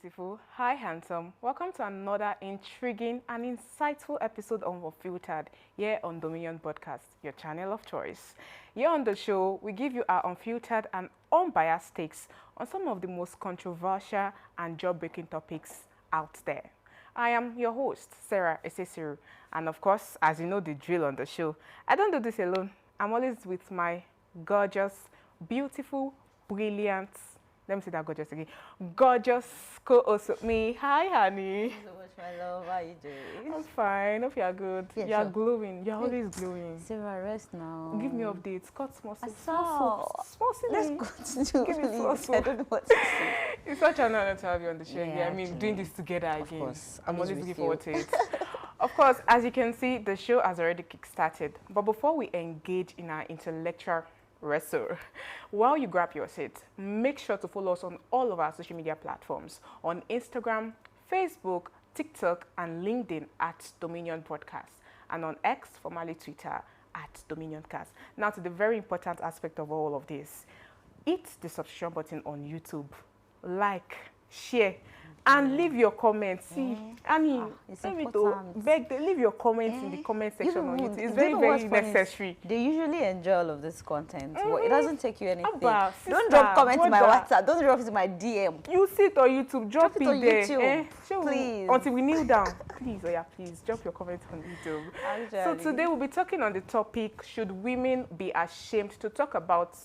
beautiful. Hi, handsome. Welcome to another intriguing and insightful episode of Unfiltered here on Dominion Podcast, your channel of choice. Here on the show, we give you our unfiltered and unbiased takes on some of the most controversial and job-breaking topics out there. I am your host, Sarah Esesiru, and of course, as you know the drill on the show, I don't do this alone. I'm always with my gorgeous, beautiful, brilliant, let me say that gorgeous again. Gorgeous co-host with me. Hi, honey. Thank you so much, my love. How are you doing? I'm fine. Hope you are good. Yeah, you are sure. glowing. You're always glowing. Sarah, rest now. Give me updates. Cut small soap. I saw. Small soap. Let's continue, Give me small please. soap. I don't know what to say. It's such an honor to have you on the show. Yeah, I mean, actually. doing this together again. Of course. I'm always with looking you. forward to it. Of course, as you can see, the show has already kick-started. But before we engage in our intellectual wrestle, while you grab your seat, make sure to follow us on all of our social media platforms on Instagram, Facebook, TikTok, and LinkedIn at Dominion Podcast, and on X, formerly Twitter, at Dominion Cast. Now, to the very important aspect of all of this, hit the subscription button on YouTube, like, share, and leave your comments. See, Annie, it's let me important. leave your comments in the comment section on YouTube. It's Do you very, know very what's funny? necessary. They usually enjoy all of this content, but it doesn't take you anything. Abba, Don't sister, drop comments in my brother. WhatsApp. Don't drop it in my DM. You see it on YouTube, drop it on there. YouTube, Shall we- please. Until we kneel down. Please, oh yeah, please, drop your comments on YouTube. So Actually. today we'll be talking on the topic, should women be ashamed to talk about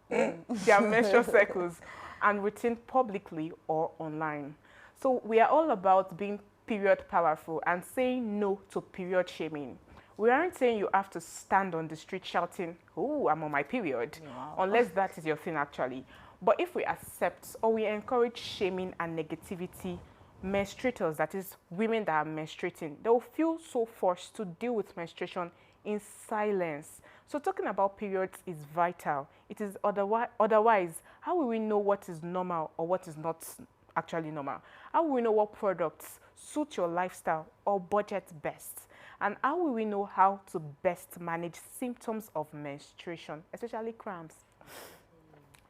their menstrual cycles and routine publicly or online? So we are all about being period powerful and saying no to period shaming. We aren't saying you have to stand on the street shouting, "Oh, I'm on my period," unless that is your thing actually. But if we accept or we encourage shaming and negativity, menstruators, that is women that are menstruating, they will feel so forced to deal with menstruation in silence. So talking about periods is vital. It is otherwise, how will we know what is normal or what is not actually normal? How will we know what products suit your lifestyle or budget best? And how will we know how to best manage symptoms of menstruation, especially cramps?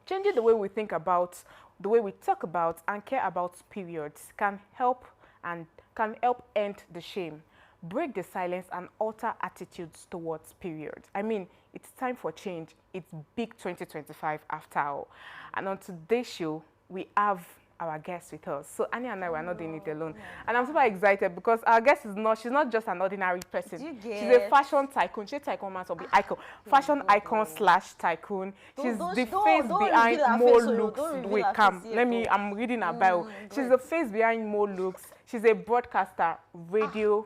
Changing the way we think about, the way we talk about and care about periods can help end the shame, break the silence, and alter attitudes towards periods. I mean, it's time for change. It's big 2025 after all. And on today's show, we have our guest with us. So Annie and I were not doing it alone. And I'm super excited because our guest she's not just an ordinary person. She's a fashion tycoon. She's a tycoon man, so be icon. Fashion icon / tycoon. She's the face behind more looks. Wait, come. I'm reading her bio. She's the face behind more looks. She's a broadcaster, radio,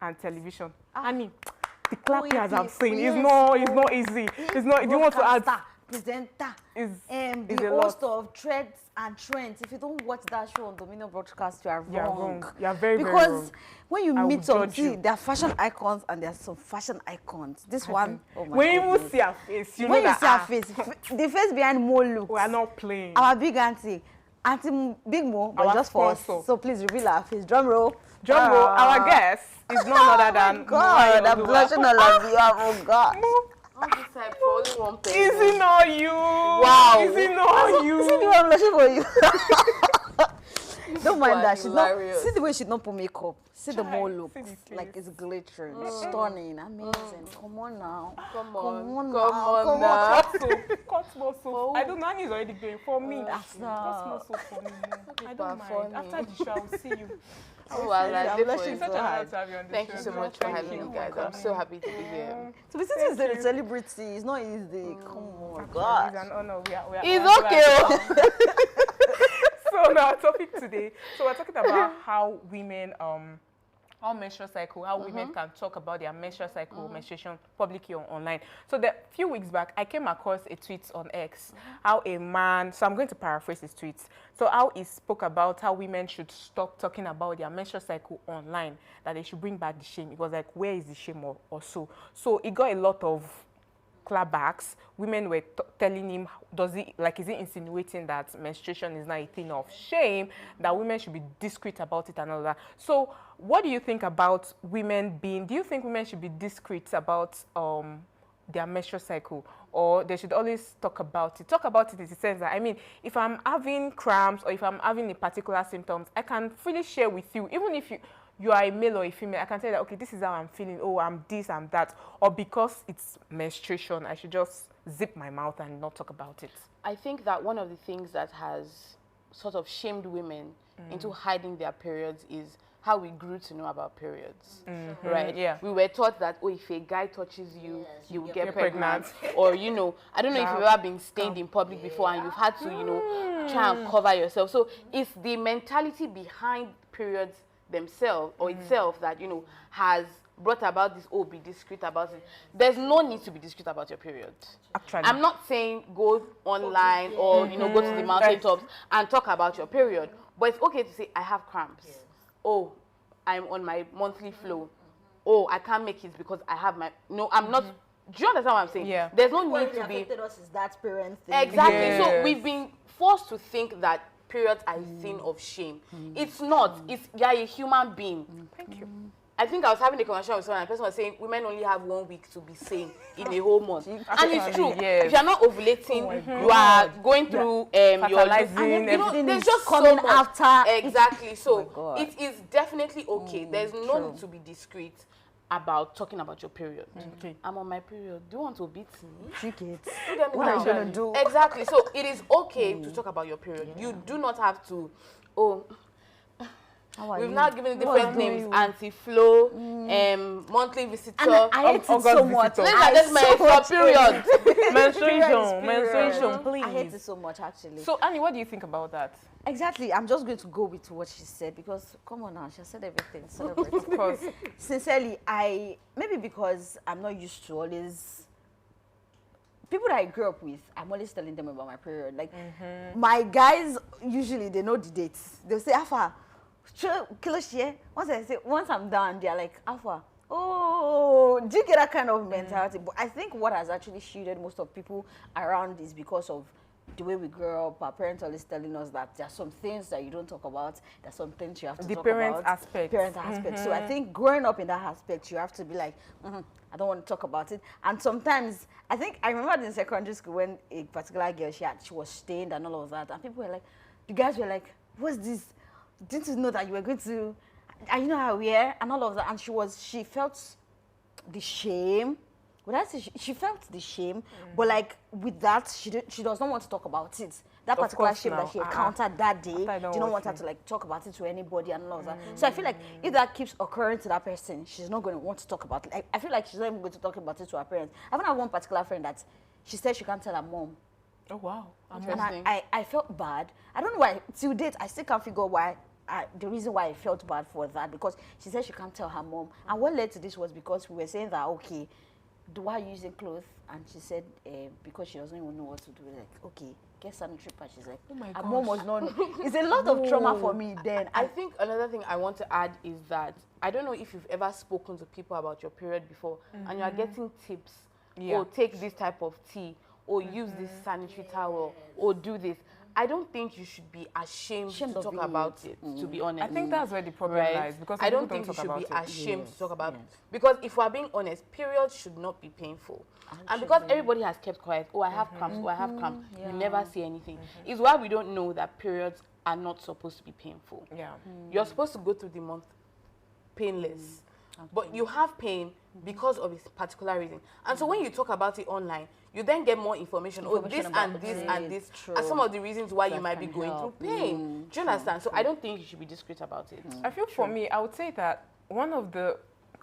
and television. Annie, the clapping as I'm saying is not easy. It's not. Do you want to add? Presenter, Is the a lot. host of Threads and Trends. If you don't watch that show on Dominion Broadcast, you are wrong. You're wrong. You're very, very because wrong. when you I meet will some, judge you. there are fashion icons and there are some fashion icons. This one, oh my when you goodness. see her face, you When know you that see her face, the face behind Mo looks. we are not playing. Our big auntie, Big Mo, but Our just for us. sponsor. So please reveal our face. Drum roll. Drum roll, our guest is none other than God, I'm Morayooluwa. blushing all of you. Oh God. On this side for only one person. Is it not you? Wow. Is it not you? See the way I'm blushing for you. Don't mind are that. She's not. hilarious. See the way she not put makeup. See the Chai, more look. see the Like face. it's glittering, stunning, amazing. Come on now. Come Come on. on Come now. on Come now. on. Cut soap. Cut small soap. I don't know. Annie's already going for me. Cut no. small soap for me. I are don't mind. funny. After the show, I will see you. Oh, I I'm like blushing It's such so an honor hard. to have you on the Thank show. you so much for Thank having you. me, guys. I'm so happy to be here. To be sitting Thank as a you. celebrity is not easy. Come on, It's God. an honor. We are It's okay. So now our topic today. So we're talking about how women how menstrual cycle, how women can talk about their menstrual cycle, menstruation publicly or online. So a few weeks back, I came across a tweet on X, how a man, so I'm going to paraphrase his tweets. So how he spoke about how women should stop talking about their menstrual cycle online, that they should bring back the shame. It was like, where is the shame or so? So it got a lot of clapbacks. Women were telling him, is he insinuating that menstruation is not a thing of shame, that women should be discreet about it and all that. So what do you think about women do you think women should be discreet about their menstrual cycle, or they should always talk about it. Talk about it in the sense that, I mean, if I'm having cramps or if I'm having a particular symptoms, I can freely share with you, even if you are a male or a female. I can tell you that, okay, this is how I'm feeling. Oh, I'm this, I'm that. Or because it's menstruation, I should just zip my mouth and not talk about it. I think that one of the things that has sort of shamed women into hiding their periods is how we grew to know about periods, right? Yeah. We were taught that, oh, if a guy touches you, Yes, you you get get pregnant. Or, you know, I don't know if you've ever been stained in public before and you've had to, you know, try and cover yourself. So it's the mentality behind periods themselves or itself that, you know, has brought about this, oh, be discreet about it. There's no need to be discreet about your period. Actually. I'm not saying go online or, you know, go to the mountaintops and talk about your period. But it's okay to say, I have cramps. Oh, I'm on my monthly flow. Oh, I can't make it because I have my... No, I'm not... Do you understand what I'm saying? Yeah. There's no What need to be... affected us is that parent thing. Exactly. Yes. So we've been forced to think that periods are a sin of shame. It's not. It's you're a human being. Thank you. I think I was having a conversation with someone and the person was saying women only have 1 week to be sane in a whole month. And it's true. Yes. If you're not ovulating, you are going through your... Fertilizing, And you know, everything there's is just coming so much. after. Exactly. So God. it is definitely okay. There's no need to be discreet about talking about your period. Okay. I'm on my period. Do you want to beat me? Trick it. Do them What are you now. gonna do? Exactly. So it is okay to talk about your period. You do not have to, oh, How are we've you? now given it What different are names: you? anti-flow, monthly visitor. And I hate it August so much. visitor. These are just my period. Menstruation, Period. menstruation, I hate please. it so much, actually. So, Annie, what do you think about that? Exactly. I'm just going to go with what she said because, come on now, she said everything. Celebrate. Of course. Sincerely, maybe because I'm not used to always... People that I grew up with, I'm always telling them about my period. Like, my guys, usually, they know the dates. They'll say, Alpha, once I'm done, they're like, Alpha, oh, do you get that kind of mentality? But I think what has actually shielded most of people around is because of the way we grew up. Our parents always telling us that there are some things that you don't talk about. There's some things you have to The talk parent about. aspect. Parent aspect. So I think growing up in that aspect, you have to be like, I don't want to talk about it. And sometimes, I think, I remember in secondary school when a particular girl, she was stained and all of that. And people were like, the guys were like, what's this? Didn't you know that you were going to, and you know how we are? And all of that. And she felt the shame. Well, she felt the shame, but like with that, she does not want to talk about it. That Of particular course shame now. that she encountered that day, After I know do not what want her you- to like talk about it to anybody and all of that. So I feel like if that keeps occurring to that person, she's not going to want to talk about it. I feel like she's not even going to talk about it to her parents. I even have one particular friend that she said she can't tell her mom. Oh, wow. And Interesting. I felt bad. I don't know why, till date, I still can't figure why. The reason why I felt bad for that, because she said she can't tell her mom. And what led to this was because we were saying that, okay, why are you using clothes? And she said, because she doesn't even know what to do. Like, okay, get sanitary pad. She's like, Oh my her mom gosh. was not. It's a lot of trauma for me then. I think another thing I want to add is that I don't know if you've ever spoken to people about your period before and you are getting tips. Yeah. Or take this type of tea, or use this sanitary towel, or do this. I don't think you should be ashamed to of talk it. about it, to be honest. I think that's where the problem Right? lies, because I people don't think you talk should be about it. ashamed to Yes, talk about yes. because if we're being honest, periods should not be painful. And because everybody has kept quiet, oh, I have cramps, oh, I have cramps, you never say anything. It's why we don't know that periods are not supposed to be painful. Yeah. You're supposed to go through the month painless. But you have pain because of a particular reason. And so when you talk about it online, you then get more information. Oh, this Information and about this it. and this True. are some of the reasons why you That might be can going help. through pain. Do you understand? So I don't think you should be discreet about it. I feel for me, I would say that one of the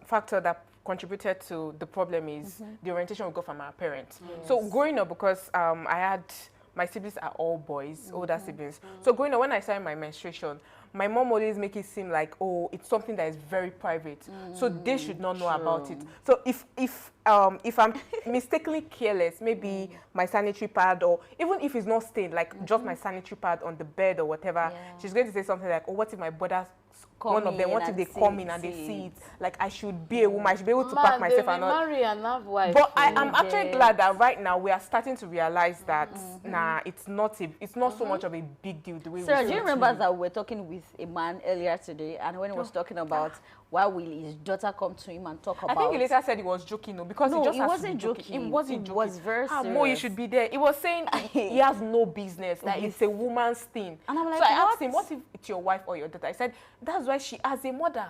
factors that contributed to the problem is the orientation we got from our parents. So growing up, because my siblings are all boys, older siblings. So growing up, when I started my menstruation, my mom always make it seem like, oh, it's something that is very private. So they should not know about it. So if I'm mistakenly careless, maybe my sanitary pad, or even if it's not stained, like just my sanitary pad on the bed or whatever, she's going to say something like, oh, what if my brother, one of them, what if they come in and they see it? Like, I should be a woman, I should be able to pack myself and not. marry and have wife. But I am actually glad that right now we are starting to realize that nah, it's not so much of a big deal the way Sarah, we do you see it. remember that we were talking with a man earlier today, and when he was talking about why will his daughter come to him and talk about? I think he later said he was joking, no, because because No, he just he has to wasn't be joking. joking. He wasn't It joking. was very Mo, you serious. should be there. He was saying he has no business. Like it's a woman's thing. And I'm like, so I asked what? him, what if it's your wife or your daughter? I said, that's why she has a mother.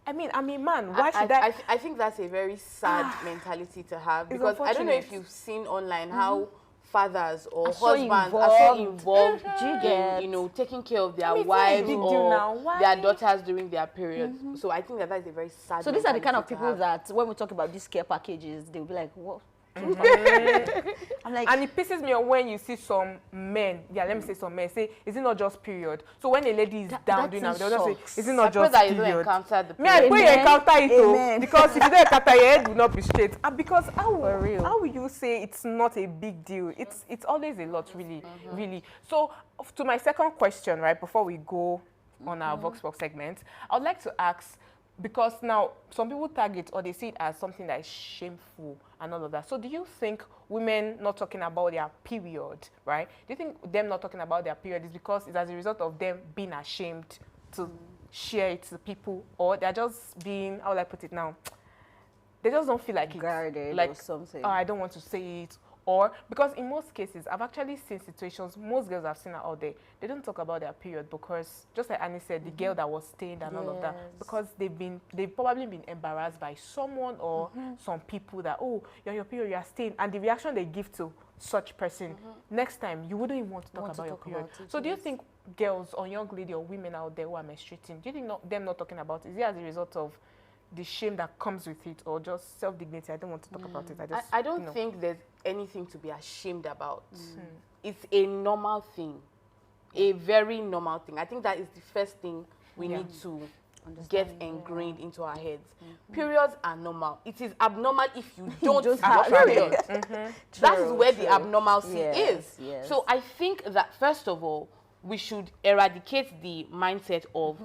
I mean, I'm a man. Why should I? I think that's a very sad mentality to have, It's because I don't know if unfortunate. you've seen online how fathers or Are so husbands are so involved. involved Do you in, get? you know, taking care of their I mean, it's not a wives big deal or now. Why? their daughters during their period. So I think that is a very sad So these are the kind of mentality to people have. that when we talk about these care packages, they'll be like, what? I'm like, And it pisses me off when you see some men, let me say some men, say, is it not just period? So when a lady is down that doing that, thing they'll just sucks. say, is it I not pray just that you don't period? encounter the Me, I period. pray you Amen. encounter it, though, Amen. because if you don't encounter, your head will not be straight. Because For real. how will you say it's not a big deal? It's always a lot, really, really. So to my second question, right, before we go on our Vox Pop segment, I would like to ask, because now some people tag it or they see it as something that is shameful and all of that. So do you think women not talking about their period, right? Do you think them not talking about their period is because it's as a result of them being ashamed to share it to people, or they're just being, how will I put it now? They just don't feel like Guarded it. Like, or something. "Oh, I don't want to say it." Or because in most cases, I've actually seen situations, most girls I've seen out there, they don't talk about their period because, just like Annie said, the girl that was stained and all of that, Yes. because they've probably been embarrassed by someone or some people that, oh, you're on your period, you're stained. And the reaction they give to such person, next time, you wouldn't even want to talk about your period. So do you think girls or young lady or women out there who are menstruating, do you think them not talking about it, is it as a result of the shame that comes with it, or just self-dignity? I don't want to talk about it. I don't think there's anything to be ashamed about. It's a normal thing, a very normal thing. I think that is the first thing we need to get ingrained into our heads. Periods are normal. It is abnormal if you don't have have period. That is where the true. abnormality Yes, is. yes. So I think that, first of all, we should eradicate the mindset of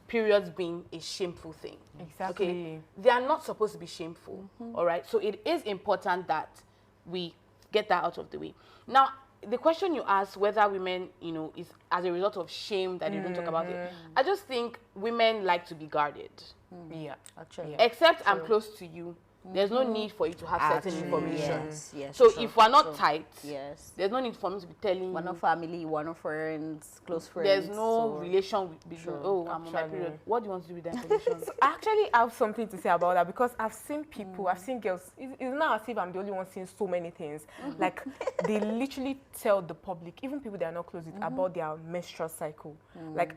periods being a shameful thing. Exactly. Okay? They are not supposed to be shameful, all right? So it is important that we get that out of the way. Now, the question you asked, whether women, you know, is as a result of shame that they don't talk about it, I just think women like to be guarded. Yeah. Actually. Yeah. Except I'm close to you, there's no need for you to have certain Actually, information. yes, So true, if we're not true. tight, Yes. there's no need for me to be telling We're you. not family, we're not friends, close friends. There's no so- relation between, True. oh, I'm on my Actually. period. What do you want to do with that information? I actually have something to say about that, because I've seen people, I've seen girls, it's not as if I'm the only one seeing so many things. Like, they literally tell the public, even people that are not close with, about their menstrual cycle. Like,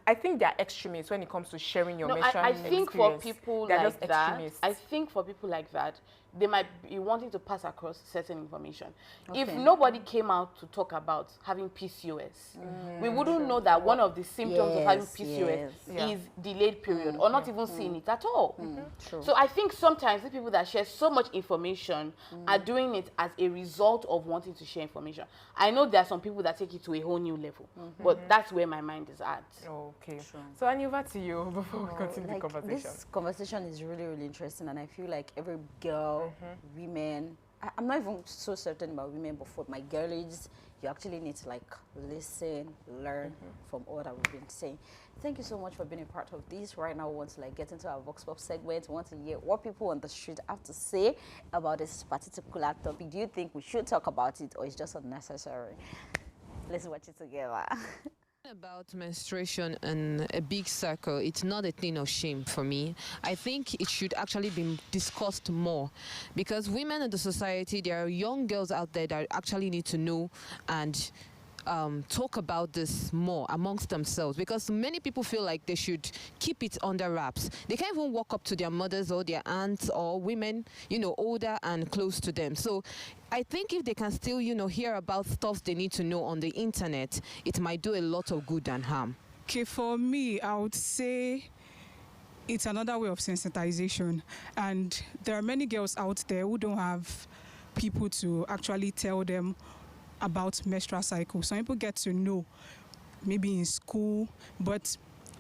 I think they're extremists when it comes to sharing your No, menstrual I think for experience. people They're like just that, extremists. I think for people like that, they might be wanting to pass across certain information. If Okay. nobody came out to talk about having PCOS, we wouldn't know that one of the symptoms of having Yes, PCOS yes. is delayed period, or not even seeing it at all. True. So I think sometimes the people that share so much information are doing it as a result of wanting to share information. I know there are some people that take it to a whole new level, but that's where my mind is at. Okay. So, Annie, over to you before we continue Like, the conversation. this conversation is really, really interesting, and I feel like every girl, women, I'm not even so certain about women, but for my girlies, you actually need to like listen, learn from all that we've been saying. Thank you so much for being a part of this. Right now, we want to like get into our Vox Pop segment. We want to hear what people on the street have to say about this particular topic. Do you think we should talk about it, or it's just unnecessary? Let's watch it together. About menstruation in a big circle, it's not a thing of shame for me. I think it should actually be discussed more, because women in the society, there are young girls out there that actually need to know and talk about this more amongst themselves, because many people feel like they should keep it under wraps. They can't even walk up to their mothers or their aunts or women, you know, older and close to them. So I think if they can still, you know, hear about stuff they need to know on the internet, it might do a lot of good than harm. Okay, for me, I would say it's another way of sensitization. And there are many girls out there who don't have people to actually tell them about menstrual cycle. Some people get to know maybe in school, but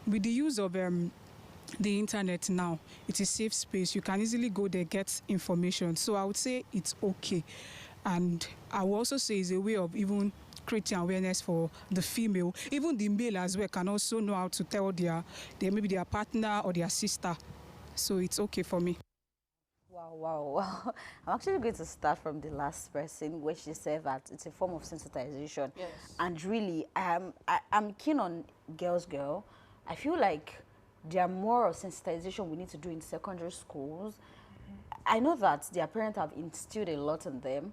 with the use of the internet now, it's a safe space. You can easily go there, get information. So I would say it's okay. And I will also say it's a way of even creating awareness for the female. Even the male as well can also know how to tell maybe their partner or their sister. So it's okay for me. Wow, Wow. I'm actually going to start from the last person, where she said that it's a form of sensitization. Yes. And really, I'm keen on girl. I feel like there are more of sensitization we need to do in secondary schools. I know that their parents have instilled a lot in them.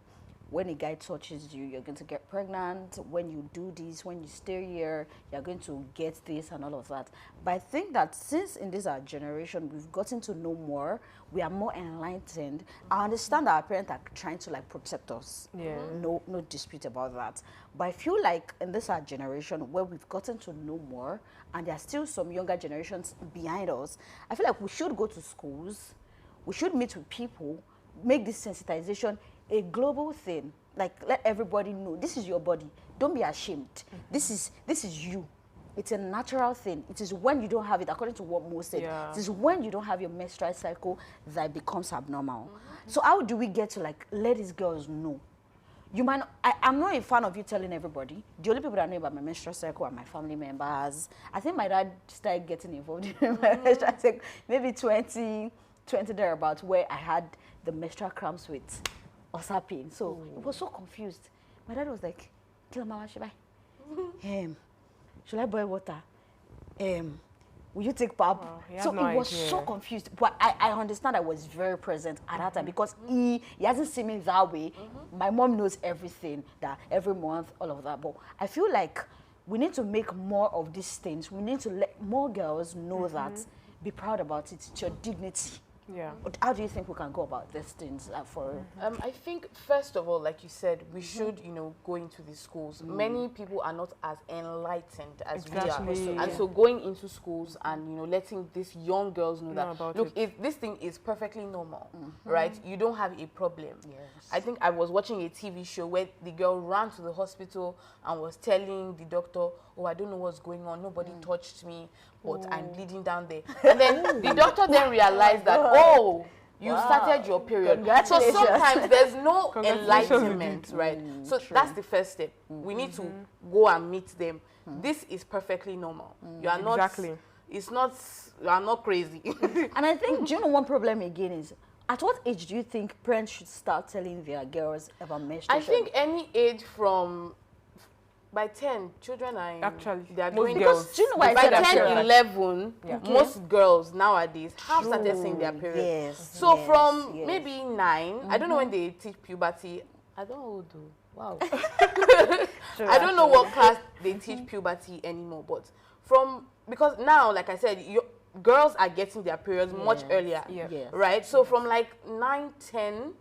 When a guy touches you, you're going to get pregnant. When you do this, when you stay here, you're going to get this and all of that. But I think that since in this our generation, we've gotten to know more, we are more enlightened. I understand that our parents are trying to like protect us. Yeah. No dispute about that. But I feel like in this our generation, where we've gotten to know more, and there are still some younger generations behind us, I feel like we should go to schools, we should meet with people, make this sensitization a global thing. Like, let everybody know this is your body. Don't be ashamed. This is you. It's a natural thing. It is when you don't have it, according to what Mo said, Yeah. it is when you don't have your menstrual cycle that it becomes abnormal. So how do we get to like let these girls know? You might not, I'm not a fan of you telling everybody. The only people that know about my menstrual cycle are my family members. I think my dad started getting involved in my menstrual cycle maybe 20 thereabouts, where I had the menstrual cramps with ulcer pain. So it was so confused. My dad was like, "Kill mama, should I? Should I boil water? Will you take pap?" Wow, he had So no it was idea. so confused. But I understand I was very present at that time, because he hasn't seen me that way. My mom knows everything, that every month, all of that. But I feel like we need to make more of these things. We need to let more girls know that, be proud about it. It's your dignity. Yeah. But how do you think we can go about these things for? I think first of all, like you said, we should, go into the schools. Many people are not as enlightened as we Exactly. are, and so going into schools and letting these young girls know that about look, it. if this thing is perfectly normal, right? You don't have a problem. Yes. I think I was watching a TV show where the girl ran to the hospital and was telling the doctor, "Oh, I don't know what's going on. Nobody touched me, but I'm bleeding down there." And then the doctor then realized that, "Oh, you started your period." So Congratulations. sometimes there's no Congratulations enlightenment, indeed. right? So that's the first step. We need to go and meet them. This is perfectly normal. You are not. Exactly. It's not. You are not crazy. And I think, do you know one problem again is, at what age do you think parents should start telling their girls about menstruation? I think any age from by 10, children are in, Actually, they are most doing girls- Because do you know why I by said 10, that? 11, Yeah. most girls nowadays have started seeing their True. period. Yes, So yes, from yes. maybe 9, I don't know when they teach puberty. I don't know though. Wow. I don't know what class they teach puberty anymore, but because now, like I said, girls are getting their periods much earlier, Yeah. Yes. right? So from like 9, 10,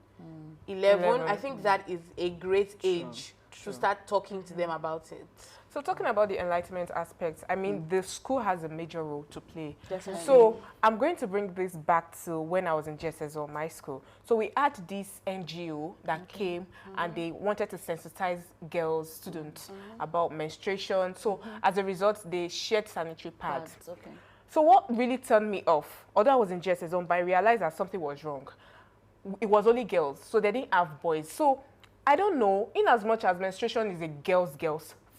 11, 11, I think that is a great age to start talking to them about it. So talking about the enlightenment aspect, I mean, the school has a major role to play. Definitely. So I'm going to bring this back to when I was in GSS or my school. So we had this NGO that came and they wanted to sensitize girls, students about menstruation. So as a result, they shared sanitary pads. That's okay. So what really turned me off, although I was in GSS, but I realized that something was wrong. It was only girls, so they didn't have boys. So I don't know, in as much as menstruation is a girls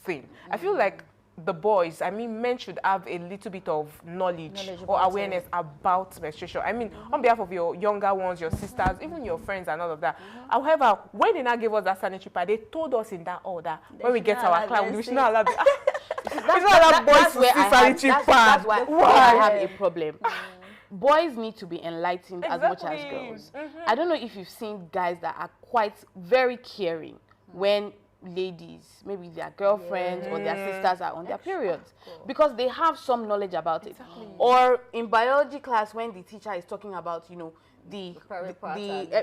thing, I feel like the boys, I mean, men should have a little bit of knowledge or about awareness about menstruation. I mean, on behalf of your younger ones, your sisters, even your friends and all of that. However, when they now gave us that sanitary pad, they told us in that order, when we should get not our allow class, them we to should not allow them. That's where Sanitary why pad. I have a problem. Boys need to be enlightened as much as Exactly. girls. I don't know if you've seen guys that are quite very caring when ladies, maybe their girlfriends or their sisters are on their periods, because they have some knowledge about it. Or in biology class, when the teacher is talking about, the private part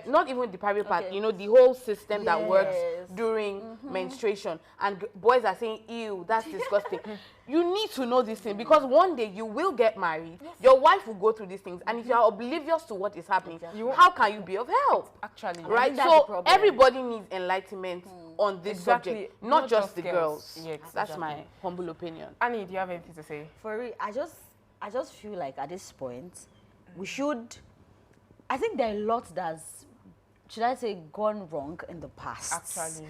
not even the private part, Okay. the whole system that works Yes. during menstruation, and boys are saying, "Ew, that's disgusting." You need to know this thing, because one day you will get married, your wife will go through these things, and if you are oblivious to what is happening, how can you be of help? Actually, Right? that's the So problem. everybody needs enlightenment on this Exactly. subject, not just the girls. girls. Yes, That's exactly. my humble opinion. Annie, do you have anything to say? For real, I just feel like at this point, we should. I think there are a lot that's, should I say, gone wrong in the past. Actually.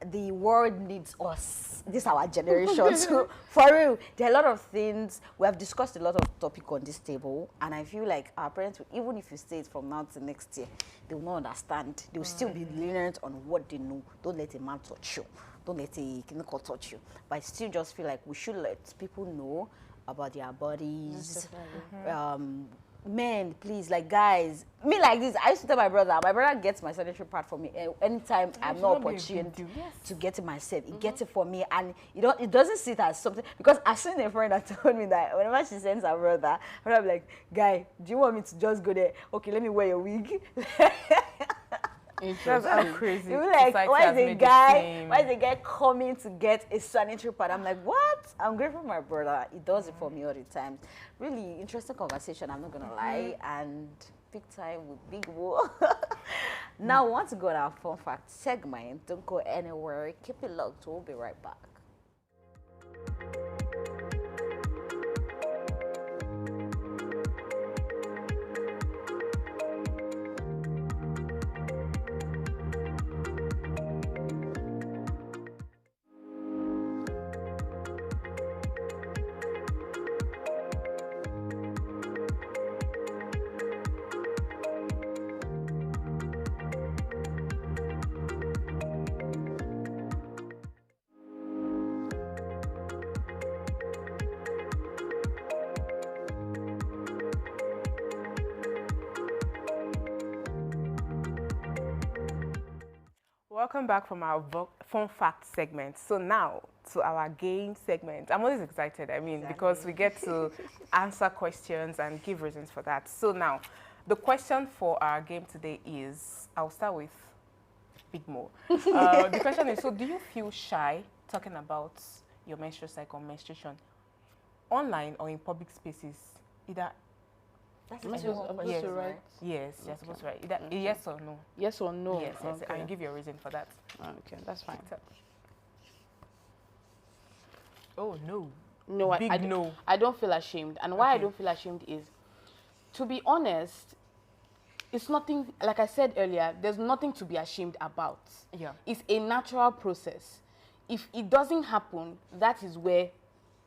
The world needs us. This is our generation. So, for real, there are a lot of things. We have discussed a lot of topic on this table, and I feel like our parents, even if you say it from now to next year, they will not understand. They will still be lenient on what they know. Don't let a man touch you. Don't let a clinical touch you. But I still just feel like we should let people know about their bodies. Men, please, like guys, me like this. I used to tell my brother gets my sanitary pad for me anytime I'm not opportune to get it myself. He gets it for me, and it doesn't see it as something, because I've seen a friend that told me that whenever she sends her brother, I'm like, guy, do you want me to just go there? Okay, let me wear your wig. That's crazy. You're like, why is the guy coming to get a sanitary pad? I'm like, what? I'm grateful for my brother. He does it for me all the time. Really interesting conversation, I'm not gonna lie, and big time with Big Woo. Now we want to go to our fun fact segment. Don't go anywhere. Keep it locked. We'll be right back. Welcome back from our fun fact segment. So now to our game segment. I'm always excited, because we get to answer questions and give reasons for that. So now, the question for our game today is, I'll start with Big Mo. The question is, so do you feel shy talking about your menstrual cycle, menstruation, online or in public spaces? Either. I'm supposed to write? Yes, you're supposed to write. Either yes or no. Yes or no? Yes, yes. Okay. And give your reason for that. Okay, that's fine. Oh, no. No, no. I don't feel ashamed. And why I don't feel ashamed is, to be honest, it's nothing, like I said earlier, there's nothing to be ashamed about. Yeah. It's a natural process. If it doesn't happen, that is where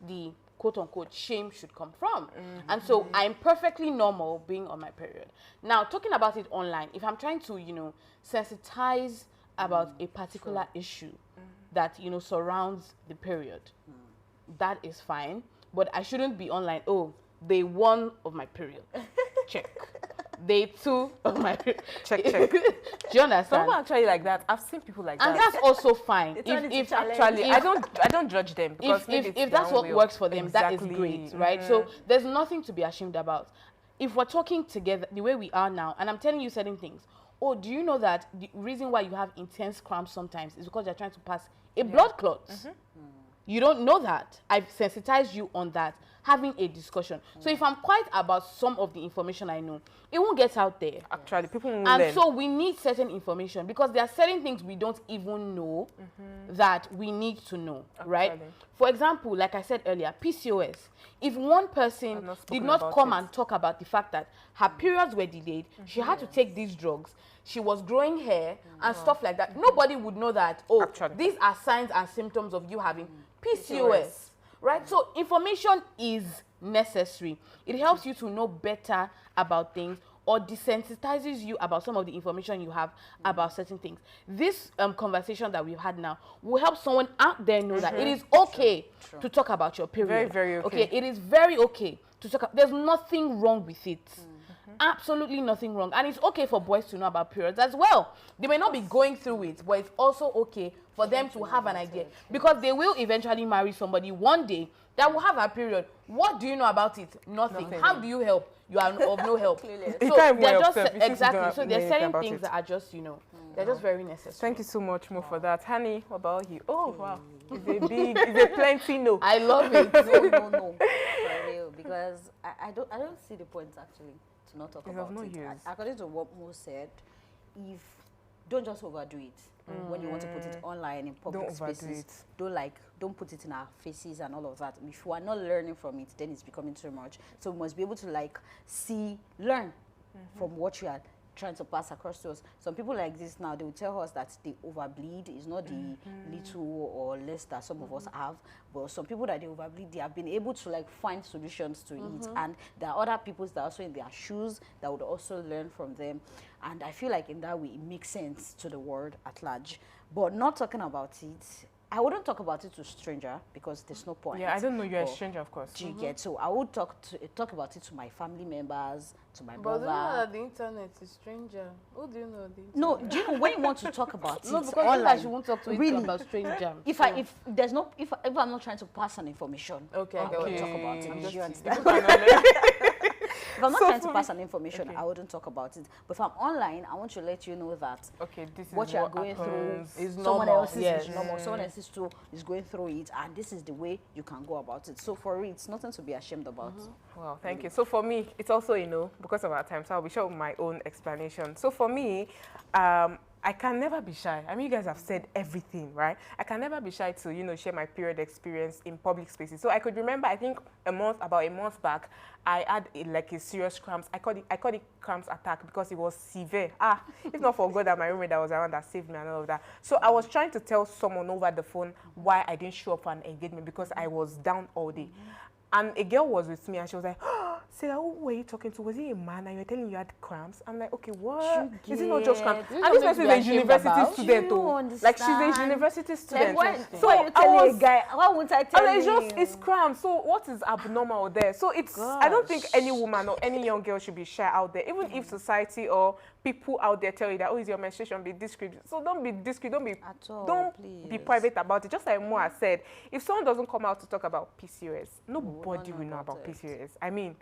the quote-unquote shame should come from. And so I'm perfectly normal being on my period. Now, talking about it online, if I'm trying to, sensitize about a particular issue that, surrounds the period, that is fine. But I shouldn't be online, oh, day 1 of my period. Check. Day 2 of my period. Check. Do you understand? Someone actually like that. I've seen people like and that. And that's also fine. If I don't judge them, because if that's what works for them, that is great, right? So there's nothing to be ashamed about. If we're talking together the way we are now, and I'm telling you certain things, oh, do you know that the reason why you have intense cramps sometimes is because you're trying to pass a blood clot? You don't know that. I've sensitized you on that, having a discussion. So if I'm quiet about some of the information I know, it won't get out there. Actually, people won't And learn. so we need certain information, because there are certain things we don't even know that we need to know, right? For example, like I said earlier, PCOS. If one person did not come and talk about the fact that her periods were delayed, she had to take these drugs, she was growing hair and stuff like that, nobody would know that, oh, these are signs and symptoms of you having PCOS, right? So information is necessary. It helps you to know better about things, or desensitizes you about some of the information you have about certain things. This conversation that we've had now will help someone out there know that it is okay to talk about your period. Very, very okay. It is very okay to talk. There's nothing wrong with it. Absolutely nothing wrong. And it's okay for boys to know about periods as well. They may not be going through it, but it's also okay for them to have an idea, because they will eventually marry somebody one day that will have a period. What do you know about it? Nothing. How do you help? You are of no help. So they're just exactly. So there's certain things that are just, they're just very necessary. Thank you so much, Mo, for that. Honey, what about you? Oh wow, it's a plenty no. I love it. No, for real, because I don't see the point actually to not talk about it. According to what Mo said, don't just overdo it. When you want to put it online in public spaces, don't put it in our faces and all of that. If you are not learning from it, then it's becoming too much. So we must be able to learn from what you are trying to pass across to us. Some people like this now, they will tell us that they overbleed. It's not the little or less that some of us have, but some people that they overbleed, they have been able to like find solutions to it. And there are other people that are also in their shoes that would also learn from them. And I feel like in that way, it makes sense to the world at large. But not talking about it, I wouldn't talk about it to a stranger because there's no point. Yeah, I don't know you're a stranger, of course. Do you get? So I would talk about it to my family members, to my But do you know brother. that the internet is stranger? Who do you know the internet? No, do you know when you want to talk about No, it because online? she won't talk to really, you about stranger. if I'm not trying to pass an information, Okay, I wouldn't okay. talk about it. I'm Do you just- understand? If I'm not So trying to for pass an information, okay. I wouldn't talk about it. But if I'm online, I want to let you know that Okay, this is what you are going happens. through Is someone normal, else's yes. is normal. Someone else's too is going through it, and this is the way you can go about it. So for it, it's nothing to be ashamed about. Wow, thank you. So for me, it's also, because of our time, so I'll be short with my own explanation. So for me, I can never be shy. I mean, you guys have said everything, right? I can never be shy to, share my period experience in public spaces. So I could remember, I think about a month back, I had a serious cramps. I called it cramps attack because it was severe. If not for God that my roommate that was around that saved me and all of that. So I was trying to tell someone over the phone why I didn't show up for an engagement because I was down all day. And a girl was with me and she was like, Sarah, who were you talking to? Was he a man and you were telling you had cramps? I'm like, okay, what? Is it not just cramps? You And this know person what is a you're ashamed university about? student. You Though. don't Like, she's a understand. university student. Like, So why you I telling was, a guy? Why won't I tell and you? it's cramps. So what is abnormal there? So I don't think any woman or any young girl should be shy out there, even if society or people out there tell you that, is your menstruation, be discreet. So don't be discreet, don't be please. private about it. Just like Mo has said, if someone doesn't come out to talk about PCOS, nobody will know about PCOS. I mean,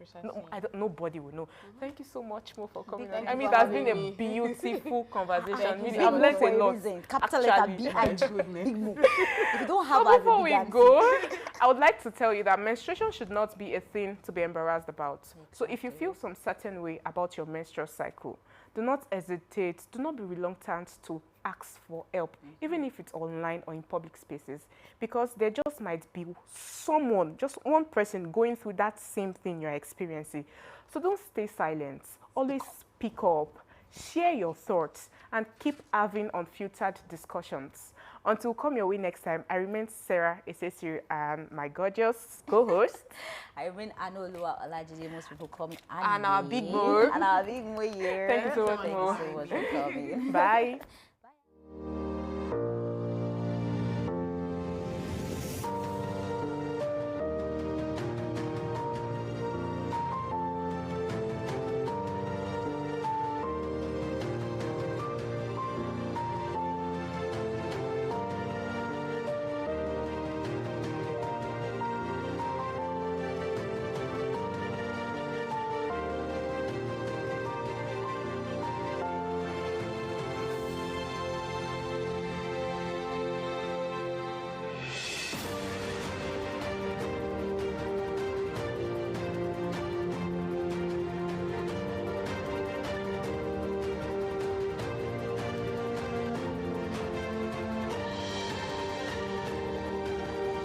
nobody will know. Thank you so much, Mo, for coming on. I mean, it has been a beautiful conversation. Really, I've learned a lot. Capital letter B-I-G. Big move. If you don't have So as a before big we auntie- go, I would like to tell you that menstruation should not be a thing to be embarrassed about. So if you feel some certain way about your menstrual cycle, do not hesitate, do not be reluctant to ask for help, even if it's online or in public spaces, because there just might be someone, just one person going through that same thing you're experiencing. So don't stay silent, always speak up, share your thoughts, and keep having unfiltered discussions. Until come your way next time, I remain Sarah Esesiri and my gorgeous co-host. I remain Unfiltered Olajide. Most people call me And our Annie. big Mo. And our big Mo here. Thank you so much, Thank Mo. you so much for coming. Bye.